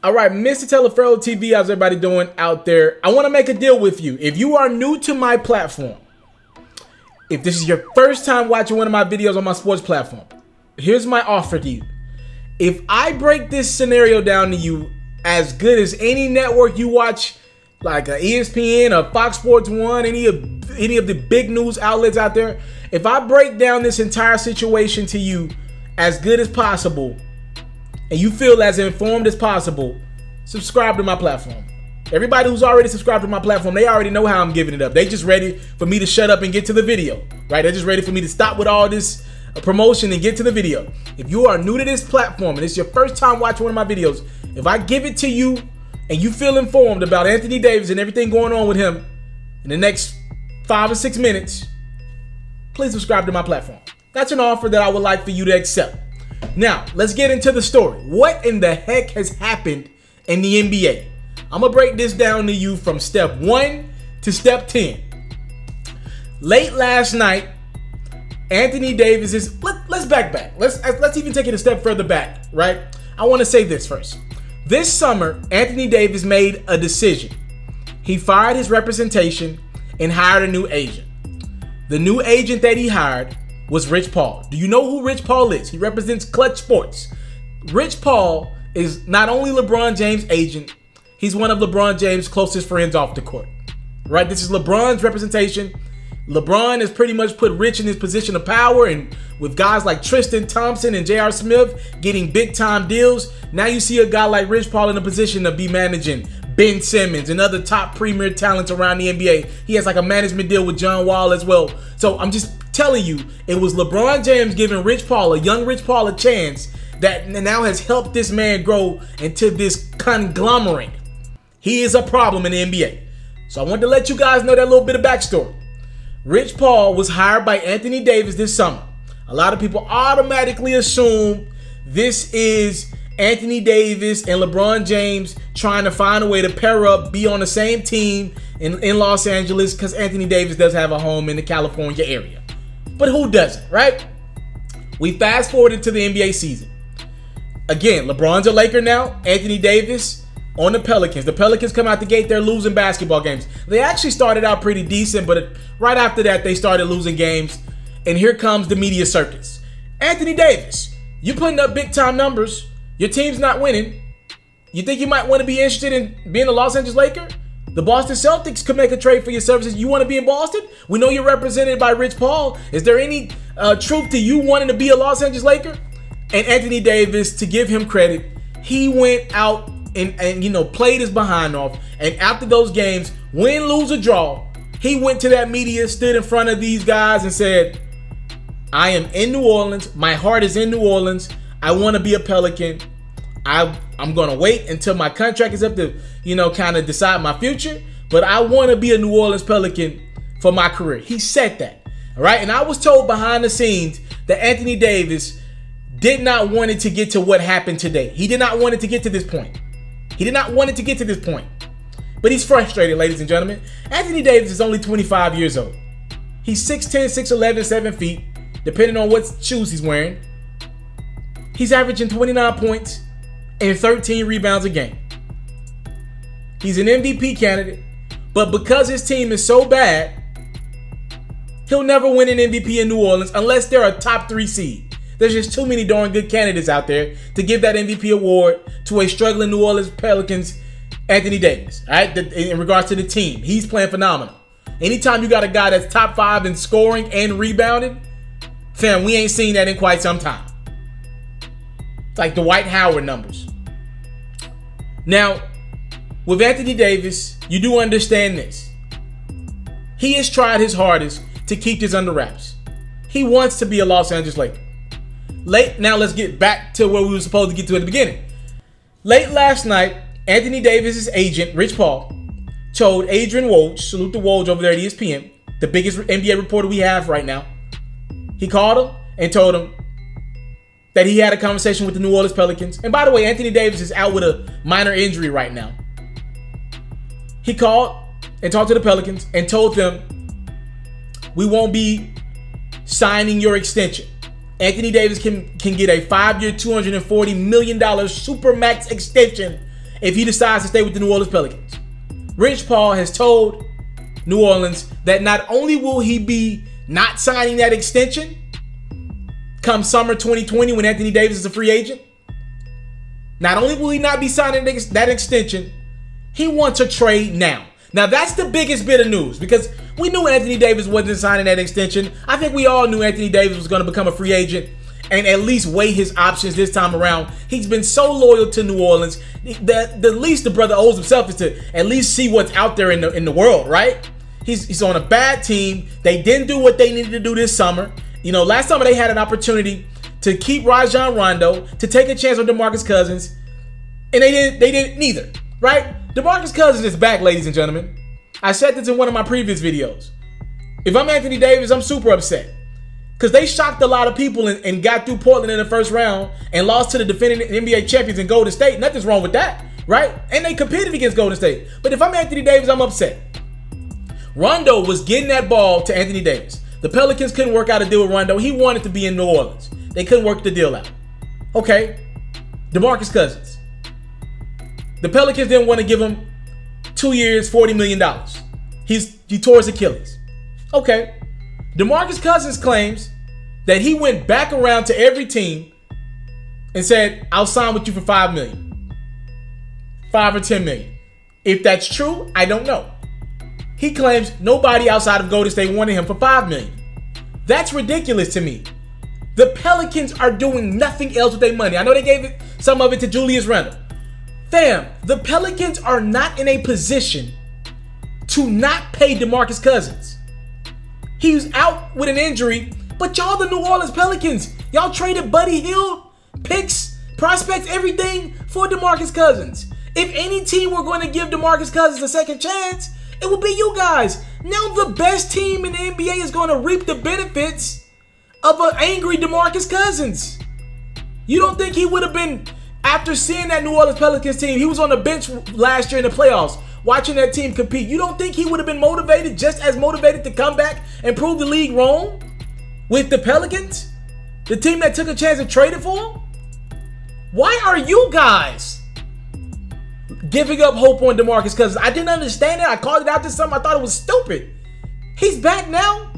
All right, Mr. Teleferro TV, how's everybody doing out there? I want to make a deal with you. If you are new to my platform, if this is your first time watching one of my videos on my sports platform, here's my offer to you. If I break this scenario down to you as good as any network you watch, like a ESPN or Fox Sports 1, any of the big news outlets out there, if I break down this entire situation to you as good as possible, and you feel as informed as possible, subscribe to my platform. Everybody who's already subscribed to my platform, they already know how I'm giving it up. They just ready for me to shut up and get to the video, right? They're just ready for me to stop with all this promotion and get to the video. If you are new to this platform and it's your first time watching one of my videos, if I give it to you and you feel informed about Anthony Davis and everything going on with him in the next 5 or 6 minutes, please subscribe to my platform. That's an offer that I would like for you to accept. Now, let's get into the story. What in the heck has happened in the NBA? I'm going to break this down to you from step 1 to step 10. Late last night, Anthony Davis is... Let's back. Let's even take it a step further back, right? I want to say this first. This summer, Anthony Davis made a decision. He fired his representation and hired a new agent. The new agent that he hired was Rich Paul. Do you know who Rich Paul is? He represents Clutch Sports. Rich Paul is not only LeBron James' agent, he's one of LeBron James' closest friends off the court. Right? This is LeBron's representation. LeBron has pretty much put Rich in his position of power, and with guys like Tristan Thompson and J.R. Smith getting big-time deals, now you see a guy like Rich Paul in a position to be managing Ben Simmons and other top premier talents around the NBA. He has like a management deal with John Wall as well. So I'm just telling you, it was LeBron James giving Rich Paul, a young Rich Paul, a chance that now has helped this man grow into this conglomerate. He is a problem in the NBA. So I wanted to let you guys know that little bit of backstory. Rich Paul was hired by Anthony Davis this summer. A lot of people automatically assume this is Anthony Davis and LeBron James trying to find a way to pair up, be on the same team in Los Angeles, because Anthony Davis does have a home in the California area. But who doesn't, right? We fast forwarded to the NBA season. Again, LeBron's a Laker now. Anthony Davis on the Pelicans. The Pelicans come out the gate, they're losing basketball games. They actually started out pretty decent, but right after that, they started losing games. And here comes the media circus. Anthony Davis, you putting up big-time numbers. Your team's not winning. You think you might want to be interested in being a Los Angeles Laker? The Boston Celtics could make a trade for your services. You want to be in Boston? We know you're represented by Rich Paul. Is there any truth to you wanting to be a Los Angeles Laker? And Anthony Davis, to give him credit, he went out and you know, played his behind off. And after those games, win, lose, or draw, he went to that media, stood in front of these guys and said, I am in New Orleans. My heart is in New Orleans. I want to be a Pelican. I'm going to wait until my contract is up to, you know, kind of decide my future. But I want to be a New Orleans Pelican for my career. He said that. All right. And I was told behind the scenes that Anthony Davis did not want it to get to what happened today. He did not want it to get to this point. He did not want it to get to this point. But he's frustrated, ladies and gentlemen. Anthony Davis is only 25 years old. He's 6'10", 6'11", 7 feet, depending on what shoes he's wearing. He's averaging 29 points and 13 rebounds a game. He's an MVP candidate, but because his team is so bad, he'll never win an MVP in New Orleans unless they're a top 3 seed. There's just too many darn good candidates out there to give that MVP award to a struggling New Orleans Pelicans Anthony Davis. All right, in regards to the team, he's playing phenomenal. Anytime you got a guy that's top 5 in scoring and rebounding, fam, we ain't seen that in quite some time. It's like the Dwight Howard numbers. Now, with Anthony Davis, you do understand this. He has tried his hardest to keep this under wraps. He wants to be a Los Angeles Laker. Now let's get back to where we were supposed to get to at the beginning. Late last night, Anthony Davis' agent, Rich Paul, told Adrian Woj, salute to Woj over there at ESPN, the biggest NBA reporter we have right now. He called him and told him that he had a conversation with the New Orleans Pelicans. And by the way, Anthony Davis is out with a minor injury right now. He called and talked to the Pelicans and told them, we won't be signing your extension. Anthony Davis can get a 5-year, $240 million Supermax extension if he decides to stay with the New Orleans Pelicans. Rich Paul has told New Orleans that not only will he be not signing that extension come summer 2020 when Anthony Davis is a free agent, not only will he not be signing that extension, he wants a trade now. Now, that's the biggest bit of news because we knew Anthony Davis wasn't signing that extension. I think we all knew Anthony Davis was going to become a free agent and at least weigh his options this time around. He's been so loyal to New Orleans. The least the brother owes himself is to at least see what's out there in the world, right? He's on a bad team. They didn't do what they needed to do this summer. You know, last summer they had an opportunity to keep Rajon Rondo, to take a chance on DeMarcus Cousins, and they didn't neither, right? DeMarcus Cousins is back, ladies and gentlemen. I said this in one of my previous videos. If I'm Anthony Davis, I'm super upset because they shocked a lot of people and got through Portland in the first round and lost to the defending NBA champions in Golden State. Nothing's wrong with that, right? And they competed against Golden State. But if I'm Anthony Davis, I'm upset. Rondo was getting that ball to Anthony Davis. The Pelicans couldn't work out a deal with Rondo. He wanted to be in New Orleans. They couldn't work the deal out. Okay, DeMarcus Cousins. The Pelicans didn't want to give him 2 years, $40 million. He tore his Achilles. Okay. DeMarcus Cousins claims that he went back around to every team and said, I'll sign with you for $5 million. $5 or $10 million. If that's true, I don't know. He claims nobody outside of Golden State wanted him for $5 million. That's ridiculous to me. The Pelicans are doing nothing else with their money. I know they gave some of it to Julius Randle. Fam, the Pelicans are not in a position to not pay DeMarcus Cousins. He's out with an injury, but y'all the New Orleans Pelicans. Y'all traded Buddy Hield, picks, prospects, everything for DeMarcus Cousins. If any team were going to give DeMarcus Cousins a second chance, it would be you guys. Now the best team in the NBA is going to reap the benefits of an angry DeMarcus Cousins. You don't think he would have been... After seeing that New Orleans Pelicans team, he was on the bench last year in the playoffs, watching that team compete. You don't think he would have been motivated, just as motivated to come back and prove the league wrong with the Pelicans? The team that took a chance and traded for him? Why are you guys giving up hope on DeMarcus Cousins? I didn't understand it. I called it out this summer. I thought it was stupid. He's back now.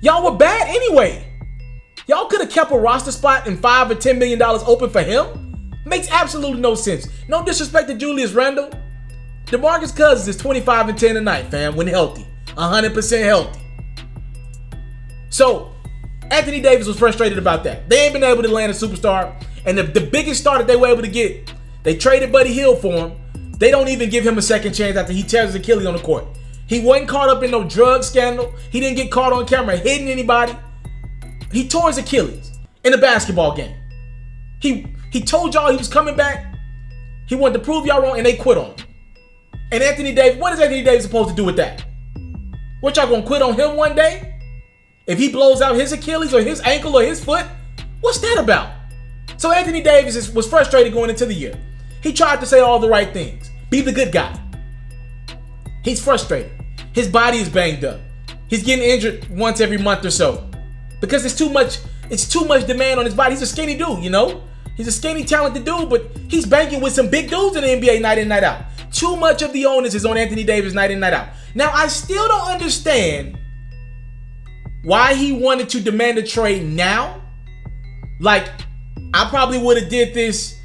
Y'all were bad anyway. Y'all could have kept a roster spot and $5 or $10 million open for him. Makes absolutely no sense. No disrespect to Julius Randle. DeMarcus Cousins is 25 and 10 tonight, fam, when healthy. 100% healthy. So, Anthony Davis was frustrated about that. They ain't been able to land a superstar. And the biggest star that they were able to get, they traded Buddy Hield for him. They don't even give him a second chance after he tears his Achilles on the court. He wasn't caught up in no drug scandal. He didn't get caught on camera hitting anybody. He tore his Achilles in a basketball game. He told y'all he was coming back. He wanted to prove y'all wrong, and they quit on him. And Anthony Davis, what is Anthony Davis supposed to do with that? What, y'all gonna quit on him one day? If he blows out his Achilles or his ankle or his foot? What's that about? So Anthony Davis was frustrated going into the year. He tried to say all the right things. Be the good guy. He's frustrated. His body is banged up. He's getting injured once every month or so. Because it's too much demand on his body. He's a skinny dude, you know? He's a skinny, talented dude, but he's banking with some big dudes in the NBA night in, night out. Too much of the onus is on Anthony Davis night in, night out. Now, I still don't understand why he wanted to demand a trade now. Like, I probably would have did this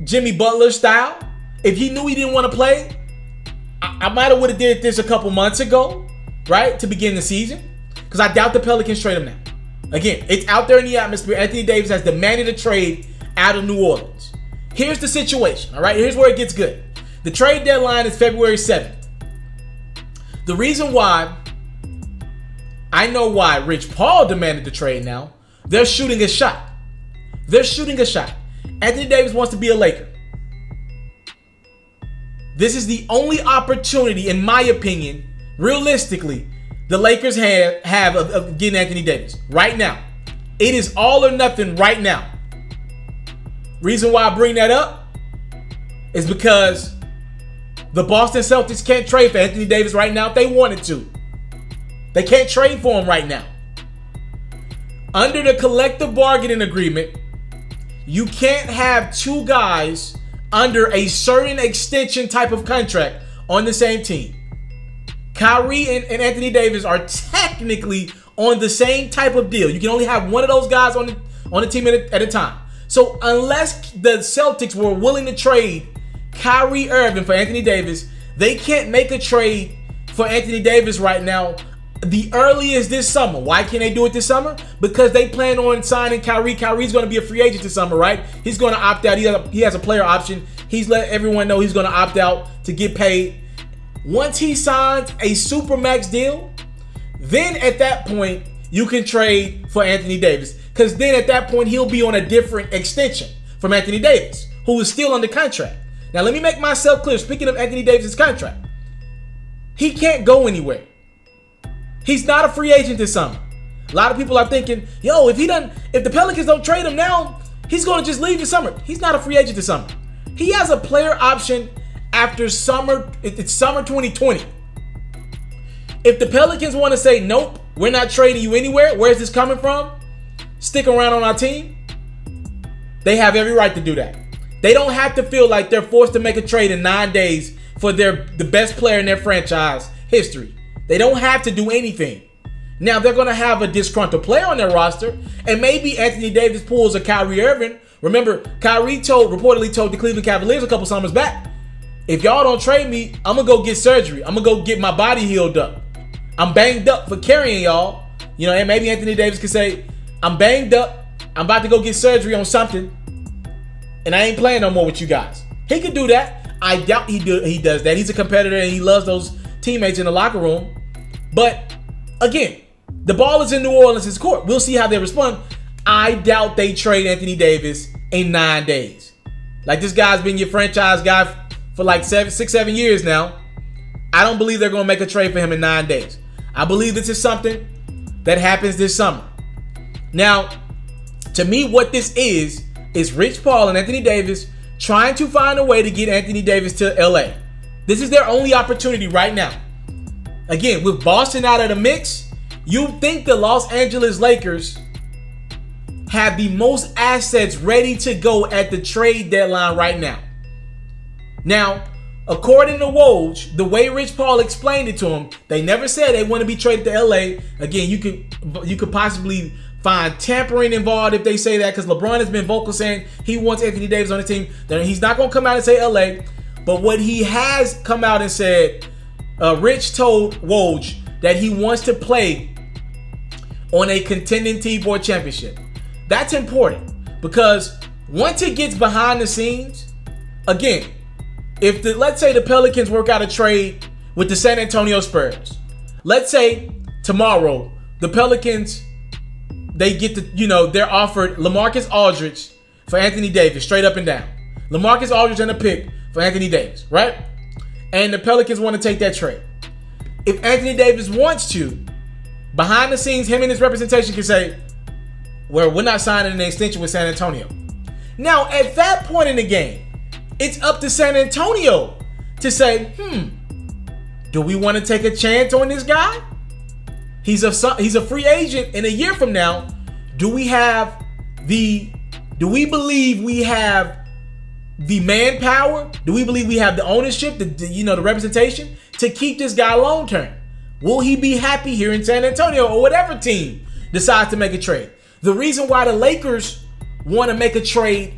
Jimmy Butler style. If he knew he didn't want to play, I might have would have did this a couple months ago, right, to begin the season. Because I doubt the Pelicans trade him now. Again, it's out there in the atmosphere. Anthony Davis has demanded a trade out of New Orleans. Here's the situation, all right? Here's where it gets good. The trade deadline is February 7th. The reason why, I know why Rich Paul demanded the trade now. They're shooting a shot. They're shooting a shot. Anthony Davis wants to be a Laker. This is the only opportunity, in my opinion, realistically, the Lakers have of getting Anthony Davis right now. It is all or nothing right now. Reason why I bring that up is because the Boston Celtics can't trade for Anthony Davis right now if they wanted to. They can't trade for him right now. Under the collective bargaining agreement, you can't have two guys under a certain extension type of contract on the same team. Kyrie and Anthony Davis are technically on the same type of deal. You can only have one of those guys on the team at a time. So unless the Celtics were willing to trade Kyrie Irving for Anthony Davis, they can't make a trade for Anthony Davis right now the earliest this summer. Why can't they do it this summer? Because they plan on signing Kyrie. Kyrie's going to be a free agent this summer, right? He's going to opt out. He has a player option. He's let everyone know he's going to opt out to get paid. Once he signs a Supermax deal, then at that point, you can trade for Anthony Davis. Because then at that point, he'll be on a different extension from Anthony Davis, who is still under contract. Now, let me make myself clear. Speaking of Anthony Davis' contract, he can't go anywhere. He's not a free agent this summer. A lot of people are thinking, yo, if the Pelicans don't trade him now, he's going to just leave this summer. He's not a free agent this summer. He has a player option after summer. It's summer 2020. If the Pelicans want to say, nope, we're not trading you anywhere, where's this coming from? Stick around on our team. They have every right to do that. They don't have to feel like they're forced to make a trade in 9 days for the best player in their franchise history. They don't have to do anything. Now, they're going to have a disgruntled player on their roster, and maybe Anthony Davis pulls a Kyrie Irving. Remember, Kyrie reportedly told the Cleveland Cavaliers a couple summers back, if y'all don't trade me, I'm going to go get surgery. I'm going to go get my body healed up. I'm banged up for carrying y'all. You know, and maybe Anthony Davis could say, I'm banged up. I'm about to go get surgery on something, and I ain't playing no more with you guys. He could do that. I doubt he does that. He's a competitor, and he loves those teammates in the locker room. But again, the ball is in New Orleans' court. We'll see how they respond. I doubt they trade Anthony Davis in 9 days. Like, this guy's been your franchise guy for like 6-7 years now. I don't believe they're going to make a trade for him in 9 days. I believe this is something that happens this summer. Now, to me, what this is Rich Paul and Anthony Davis trying to find a way to get Anthony Davis to LA. This is their only opportunity right now. Again, with Boston out of the mix, you think the Los Angeles Lakers have the most assets ready to go at the trade deadline right now. Now, according to Woj, the way Rich Paul explained it to him, they never said they want to be traded to LA. Again, you could possibly find tampering involved if they say that, because LeBron has been vocal saying he wants Anthony Davis on the team. Then he's not going to come out and say LA. But what he has come out and said, Rich told Woj that he wants to play on a contending team for a championship. That's important, because once it gets behind the scenes, again, if let's say the Pelicans work out a trade with the San Antonio Spurs. Let's say tomorrow the Pelicans, they get they're offered LaMarcus Aldridge for Anthony Davis, straight up and down. LaMarcus Aldridge and a pick for Anthony Davis, right? And the Pelicans want to take that trade. If Anthony Davis wants to, behind the scenes, him and his representation can say, well, we're not signing an extension with San Antonio. Now, at that point in the game, it's up to San Antonio to say, do we want to take a chance on this guy? He's a free agent in a year from now. Do we believe we have the manpower? Do we believe we have the ownership, the representation to keep this guy long term? Will he be happy here in San Antonio or whatever team decides to make a trade? The reason why the Lakers want to make a trade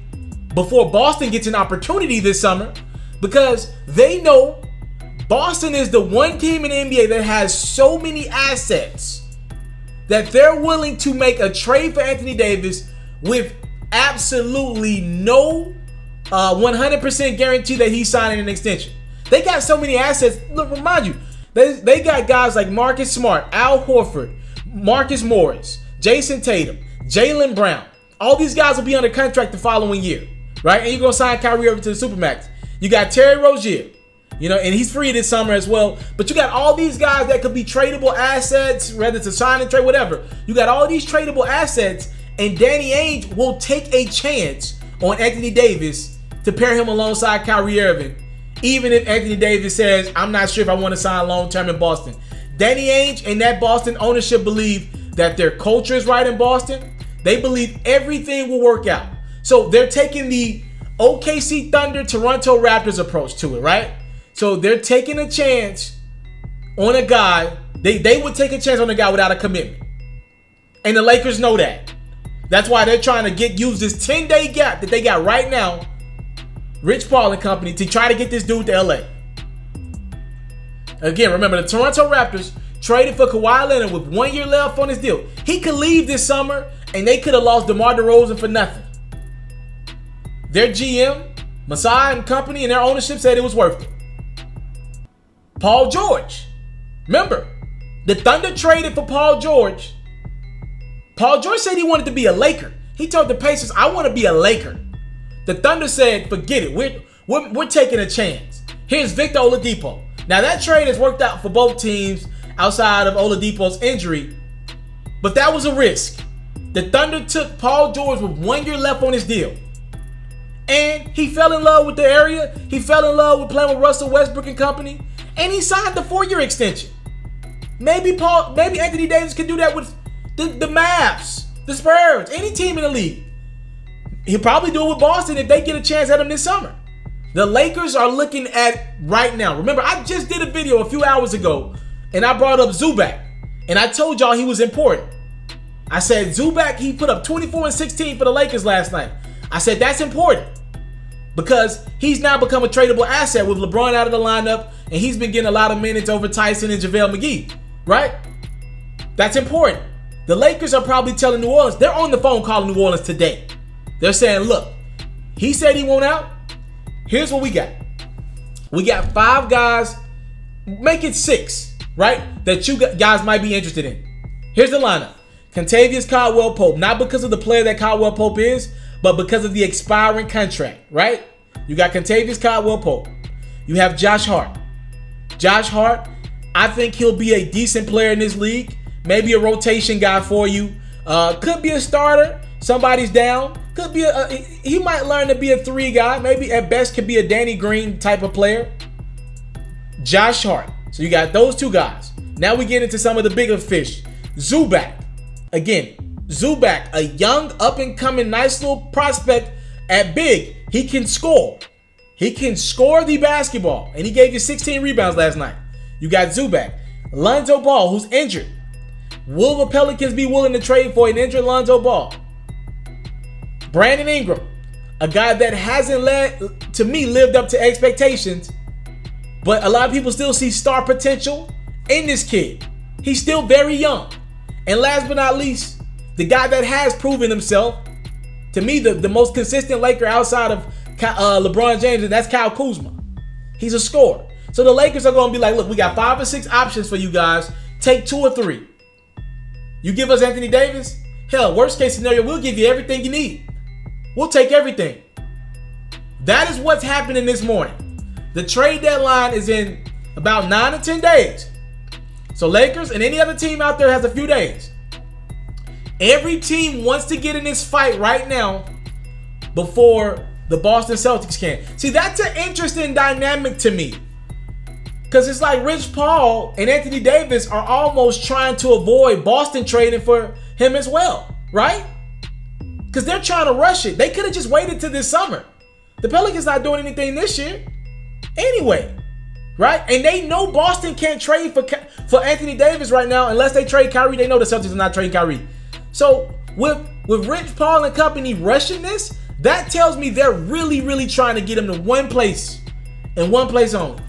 before Boston gets an opportunity this summer, because they know Boston is the one team in the NBA that has so many assets that they're willing to make a trade for Anthony Davis with absolutely no 100% guarantee that he's signing an extension. They got so many assets. Look, remind you, they got guys like Marcus Smart, Al Horford, Marcus Morris, Jason Tatum, Jaylen Brown. All these guys will be under contract the following year, right? And you're going to sign Kyrie Irving to the Supermax. You got Terry Rozier, and he's free this summer as well. But you got all these guys that could be tradable assets, whether it's a sign and trade, whatever. You got all these tradable assets, and Danny Ainge will take a chance on Anthony Davis to pair him alongside Kyrie Irving, even if Anthony Davis says, I'm not sure if I want to sign long-term in Boston. Danny Ainge and that Boston ownership believe that their culture is right in Boston. They believe everything will work out. So they're taking the OKC Thunder, Toronto Raptors approach to it, right? So they're taking a chance on a guy. They would take a chance on a guy without a commitment. And the Lakers know that. That's why they're trying to use this 10-day gap that they got right now, Rich Paul and company, to try to get this dude to LA. Again, remember, the Toronto Raptors traded for Kawhi Leonard with 1 year left on his deal. He could leave this summer, and they could have lost DeMar DeRozan for nothing. Their GM, Masai and company, and their ownership said it was worth it. Paul George. Remember, the Thunder traded for Paul George. Paul George said he wanted to be a Laker. He told the Pacers, I want to be a Laker. The Thunder said, forget it. We're taking a chance. Here's Victor Oladipo. Now, that trade has worked out for both teams outside of Oladipo's injury, but that was a risk. The Thunder took Paul George with 1 year left on his deal. And he fell in love with the area. He fell in love with playing with Russell Westbrook and company. And he signed the 4 year extension. Maybe Anthony Davis can do that with the Mavs, the Spurs, any team in the league. He'll probably do it with Boston if they get a chance at him this summer. The Lakers are looking at right now. Remember, I just did a video a few hours ago, and I brought up Zubac. And I told y'all he was important. I said, Zubac, he put up 24 and 16 for the Lakers last night. I said, that's important. Because he's now become a tradable asset with LeBron out of the lineup, and he's been getting a lot of minutes over Tyson and JaVale McGee, right? That's important. The Lakers are probably telling New Orleans, they're on the phone calling New Orleans today. They're saying, look, he said he won't out. Here's what we got. We got 5 guys, make it 6, right, that you guys might be interested in. Here's the lineup. Kentavious Caldwell-Pope, not because of the player that Caldwell-Pope is, but because of the expiring contract, right? You got Kentavious Caldwell-Pope. You have Josh Hart. Josh Hart, I think he'll be a decent player in this league. Maybe a rotation guy for you. Could be a starter. Somebody's down. Could be he might learn to be a 3 guy. Maybe at best could be a Danny Green type of player. Josh Hart. So you got those 2 guys. Now we get into some of the bigger fish. Zubac. Again, Zubac, a young, up-and-coming, nice little prospect at big. He can score. He can score the basketball. And he gave you 16 rebounds last night. You got Zubac. Lonzo Ball, who's injured. Will the Pelicans be willing to trade for an injured Lonzo Ball? Brandon Ingram, a guy that hasn't lived up to expectations, but a lot of people still see star potential in this kid. He's still very young. And last but not least, the guy that has proven himself, to me, the most consistent Laker outside of LeBron James, and that's Kyle Kuzma. He's a scorer. So the Lakers are going to be like, look, we got 5 or 6 options for you guys. Take 2 or 3. You give us Anthony Davis? Hell, worst case scenario, we'll give you everything you need. We'll take everything. That is what's happening this morning. The trade deadline is in about 9 to 10 days. So Lakers and any other team out there has a few days. Every team wants to get in this fight right now before the Boston Celtics can. See, that's an interesting dynamic to me. Because it's like Rich Paul and Anthony Davis are almost trying to avoid Boston trading for him as well, right? Because they're trying to rush it. They could have just waited till this summer. The Pelicans not doing anything this year anyway, right? And they know Boston can't trade for Anthony Davis right now unless they trade Kyrie. They know the Celtics are not trading Kyrie. So with Rich Paul and company rushing this, that tells me they're really, really trying to get him to one place and one place only.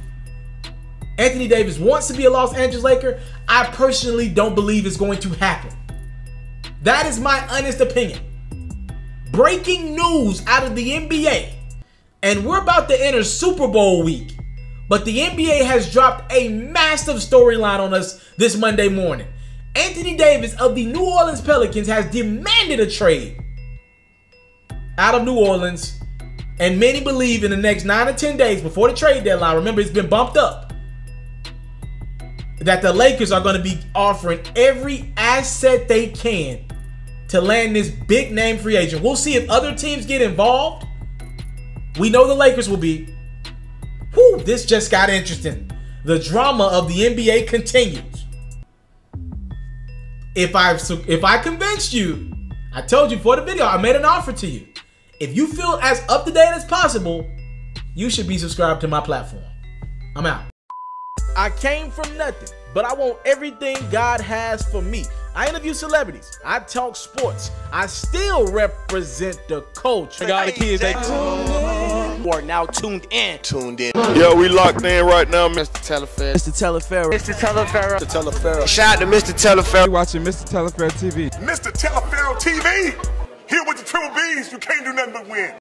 Anthony Davis wants to be a Los Angeles Laker. I personally don't believe it's going to happen. That is my honest opinion. Breaking news out of the NBA. And we're about to enter Super Bowl week. But the NBA has dropped a massive storyline on us this Monday morning. Anthony Davis of the New Orleans Pelicans has demanded a trade out of New Orleans. And many believe in the next 9 to 10 days before the trade deadline, remember it's been bumped up, that the Lakers are going to be offering every asset they can to land this big name free agent. We'll see if other teams get involved. We know the Lakers will be. Whew, this just got interesting. The drama of the NBA continues. If I convinced you, I told you before the video, I made an offer to you. If you feel as up to date as possible, you should be subscribed to my platform. I'm out. I came from nothing, but I want everything God has for me. I interview celebrities. I talk sports. I still represent the culture. I got the kids. They are now tuned in. Yo, we locked in right now, Mr. Telefair. Mr. Telefair. Mr. Telefair. Mr. Telefair. Shout out to Mr. Telefair. You're watching Mr. Telefair TV. Mr. Telefair TV. Here with the triple B's. You can't do nothing but win.